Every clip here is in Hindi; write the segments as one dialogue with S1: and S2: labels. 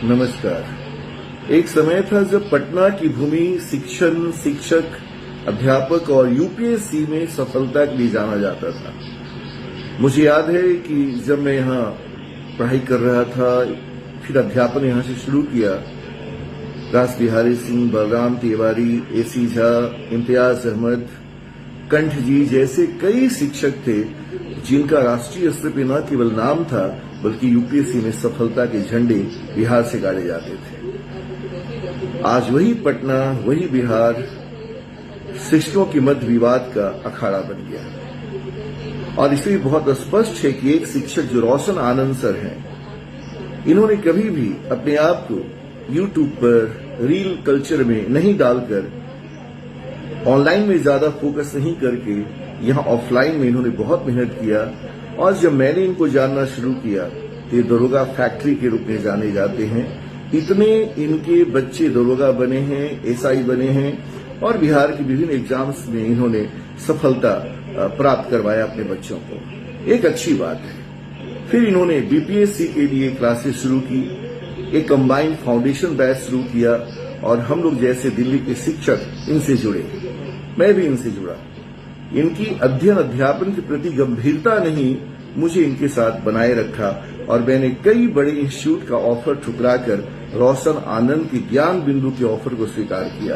S1: नमस्कार। एक समय था जब पटना की भूमि शिक्षण, शिक्षक, अध्यापक और यूपीएससी में सफलता के लिए जाना जाता था। मुझे याद है कि जब मैं यहाँ पढ़ाई कर रहा था, फिर अध्यापन यहाँ से शुरू किया, रास बिहारी सिंह, बलराम तिवारी, एसी झा, इम्तियाज अहमद, कंठ जी जैसे कई शिक्षक थे जिनका राष्ट्रीय स्तर पर न केवल नाम था बल्कि यूपीएससी में सफलता के झंडे बिहार से गाड़े जाते थे। आज वही पटना, वही बिहार शिक्षकों के मध्य विवाद का अखाड़ा बन गया। और इसलिए बहुत स्पष्ट है कि एक शिक्षक जो रोशन आनंद सर हैं, इन्होंने कभी भी अपने आप को यूट्यूब पर रील कल्चर में नहीं डालकर, ऑनलाइन में ज्यादा फोकस नहीं करके यहाँ ऑफलाइन में इन्होंने बहुत मेहनत किया। और जब मैंने इनको जानना शुरू किया तो ये दरोगा फैक्ट्री के रूप में जाने जाते हैं। इतने इनके बच्चे दरोगा बने हैं, एसआई बने हैं और बिहार के विभिन्न एग्जाम्स में इन्होंने सफलता प्राप्त करवाया अपने बच्चों को। एक अच्छी बात है। फिर इन्होंने बीपीएससी के लिए क्लासेस शुरू की, एक कंबाइंड फाउंडेशन बैच शुरू किया और हम लोग जैसे दिल्ली के शिक्षक इनसे जुड़े। मैं भी इनसे जुड़ा। इनकी अध्ययन अध्यापन के प्रति गंभीरता ने मुझे इनके साथ बनाए रखा और मैंने कई बड़े इंस्टीट्यूट का ऑफर ठुकराकर रोशन आनंद की ज्ञान बिंदु के ऑफर को स्वीकार किया।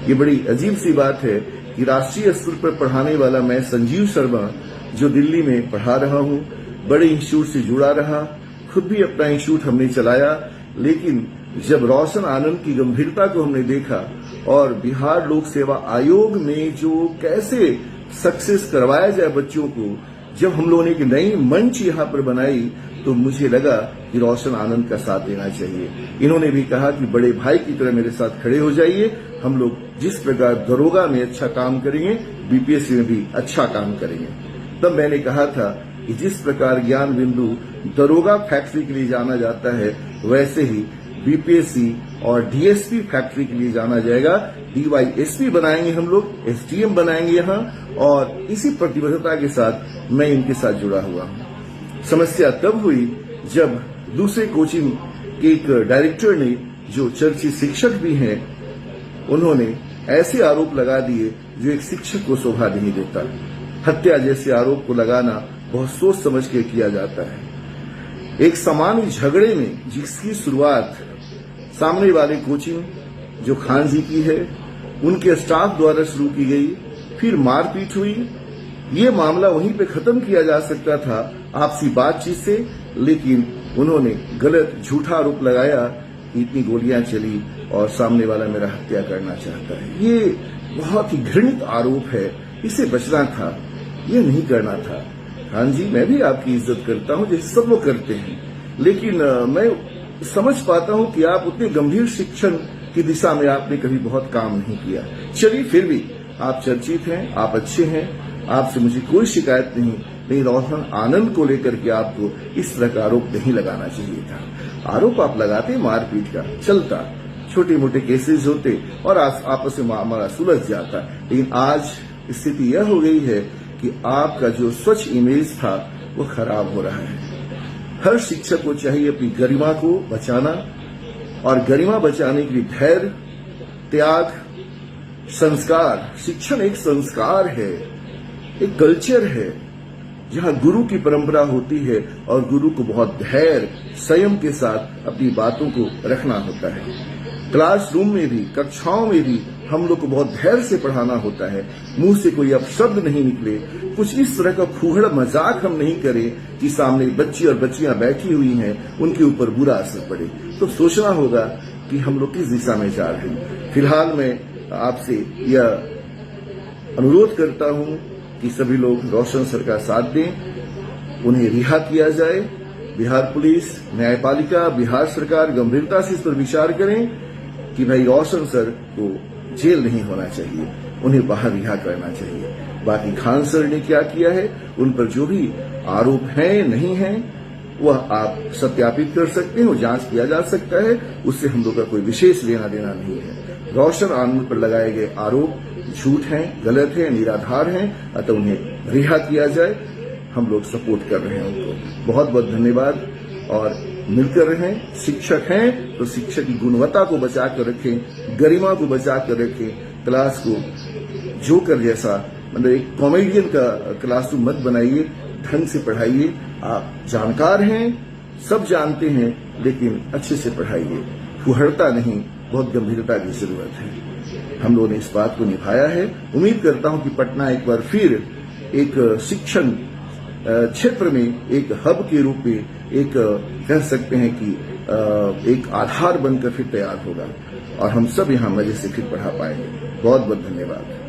S1: ये बड़ी अजीब सी बात है कि राष्ट्रीय स्तर पर पढ़ाने वाला मैं संजीव शर्मा, जो दिल्ली में पढ़ा रहा हूं, बड़े इंस्टीट्यूट से जुड़ा रहा, खुद भी अपना इंस्टीट्यूट हमने चलाया, लेकिन जब रोशन आनंद की गंभीरता को हमने देखा और बिहार लोक सेवा आयोग में जो कैसे सक्सेस करवाया जाए बच्चों को, जब हम लोगों ने एक नई मंच यहाँ पर बनाई तो मुझे लगा कि रोशन आनंद का साथ देना चाहिए। इन्होंने भी कहा कि बड़े भाई की तरह मेरे साथ खड़े हो जाइए, हम लोग जिस प्रकार दरोगा में अच्छा काम करेंगे, बीपीएससी में भी अच्छा काम करेंगे। तब मैंने कहा था कि जिस प्रकार ज्ञान बिंदु दरोगा फैक्ट्री के लिए जाना जाता है, वैसे ही बीपीएससी और डीएसपी फैक्ट्री के लिए जाना जाएगा। डीवाईएसपी बनाएंगे हम लोग, एसडीएम बनाएंगे यहाँ, और इसी प्रतिबद्धता के साथ मैं इनके साथ जुड़ा हुआ हूँ। समस्या तब हुई जब दूसरे कोचिंग के एक डायरेक्टर ने, जो चर्चित शिक्षक भी हैं, उन्होंने ऐसे आरोप लगा दिए जो एक शिक्षक को शोभा नहीं देता। हत्या जैसे आरोप को लगाना बहुत सोच समझ के किया जाता है। एक सामान्य झगड़े में जिसकी शुरुआत सामने वाले कोचिंग जो खान जी की है, उनके स्टाफ द्वारा शुरू की गई, फिर मारपीट हुई। ये मामला वहीं पे खत्म किया जा सकता था आपसी बातचीत से, लेकिन उन्होंने गलत झूठा आरोप लगाया, इतनी गोलियां चली और सामने वाला मेरा हत्या करना चाहता है। ये बहुत ही घृणित आरोप है, इससे बचना था, ये नहीं करना था। खान जी, मैं भी आपकी इज्जत करता हूं जैसे सब लोग करते हैं, लेकिन मैं समझ पाता हूं कि आप उतने गंभीर शिक्षण की दिशा में आपने कभी बहुत काम नहीं किया। चलिए, फिर भी आप चर्चित हैं, आप अच्छे हैं, आपसे मुझे कोई शिकायत नहीं, लेकिन रोशन आनंद को लेकर के आपको इस तरह का आरोप नहीं लगाना चाहिए था। आरोप आप लगाते मारपीट का, चलता, छोटे मोटे केसेस होते और आपस में मामला सुलझ जाता, लेकिन आज स्थिति यह हो गई है कि आपका जो स्वच्छ इमेज था वो खराब हो रहा है। हर शिक्षक को चाहिए अपनी गरिमा को बचाना, और गरिमा बचाने के लिए धैर्य, त्याग, संस्कार। शिक्षण एक संस्कार है, एक कल्चर है जहां गुरु की परंपरा होती है और गुरु को बहुत धैर्य, संयम के साथ अपनी बातों को रखना होता है। क्लासरूम में भी, कक्षाओं में भी हम लोग को बहुत धैर्य से पढ़ाना होता है। मुंह से कोई अपशब्द नहीं निकले, कुछ इस तरह का फूहड़ मजाक हम नहीं करें कि सामने बच्ची और बच्चियां बैठी हुई हैं, उनके ऊपर बुरा असर पड़े। तो सोचना होगा कि हम लोग किस दिशा में जा रहे हैं। फिलहाल मैं आपसे यह अनुरोध करता हूं कि सभी लोग रोशन सर का साथ दें, उन्हें रिहा किया जाए। बिहार पुलिस, न्यायपालिका, बिहार सरकार गंभीरता से इस पर विचार करें कि भाई रोशन सर को जेल नहीं होना चाहिए, उन्हें बाहर रिहा करना चाहिए। बाकी खान सर ने क्या किया है, उन पर जो भी आरोप हैं, नहीं हैं, वह आप सत्यापित कर सकते हैं, वो जांच किया जा सकता है, उससे हम लोग का कोई विशेष लेना देना नहीं है। रोशन आनंद पर लगाए गए आरोप झूठ हैं, गलत हैं, निराधार हैं, अतः उन्हें रिहा किया जाए। हम लोग सपोर्ट कर रहे हैं उनको। बहुत बहुत धन्यवाद। और मिलकर रहें। शिक्षक हैं तो शिक्षक की गुणवत्ता को बचा कर रखें, गरिमा को बचा कर रखें, क्लास को जोकर जैसा, मतलब एक कॉमेडियन का क्लासरूम मत बनाइए, ढंग से पढ़ाइए। आप जानकार हैं, सब जानते हैं, लेकिन अच्छे से पढ़ाइए, फुहड़ता नहीं, बहुत गंभीरता की जरूरत है। हम लोगों ने इस बात को निभाया है। उम्मीद करता हूं कि पटना एक बार फिर एक शिक्षण क्षेत्र में एक हब के रूप में, एक कह सकते हैं कि एक आधार बनकर फिर तैयार होगा और हम सब यहां मजे से फिर पढ़ा पाएंगे। बहुत बहुत धन्यवाद।